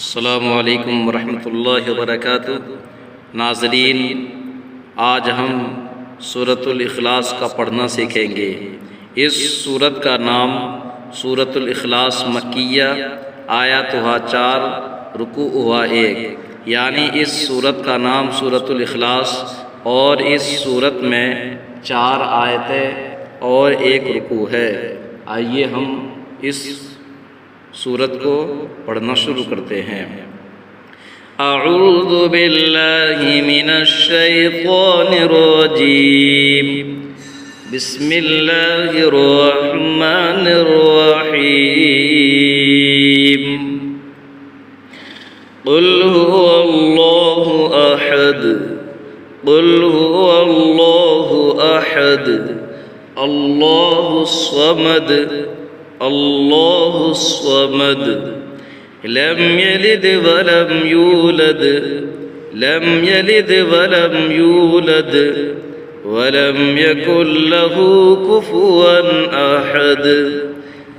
अस्सलामु अलैकुम वरहमतुल्लाहि वबरकातुहू। नाज़रीन, आज हम सूरतुल इखलास का पढ़ना सीखेंगे। इस सूरत का नाम सूरतुल इखलास मक्किया, आयत हुआ 4, रुकू हुआ 1, यानी इस सूरत का नाम सूरतुल इखलास और इस सूरत में 4 आयतें और 1 रुकू है। आइए हम इस सूरत को पढ़ना शुरू करते हैं। अऊज़ु बिल्लाहि मिनश शैतानिर रजीम, बिस्मिल्लाहिर रहमानिर रहीम। कुल हुवल्लाहु अहद, कुल हुवल्लाहु अहद, अल्लाहुस समद, अल्लाहुस समद, लम यलिद वलम यूलद, लम यलिद वलम यूलद, वलम यकुल लहू कुफुवन अहद,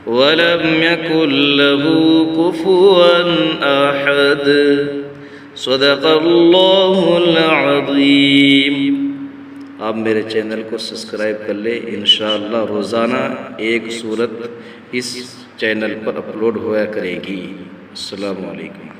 वलम यकुल लहू कुफुवन अहद। सदक़ल्लाहुल अज़ीम। आप मेरे चैनल को सब्सक्राइब कर ले। इंशाअल्लाह रोज़ाना एक सूरत इस चैनल पर अपलोड होया करेगी। अस्सलामु अलैकुम।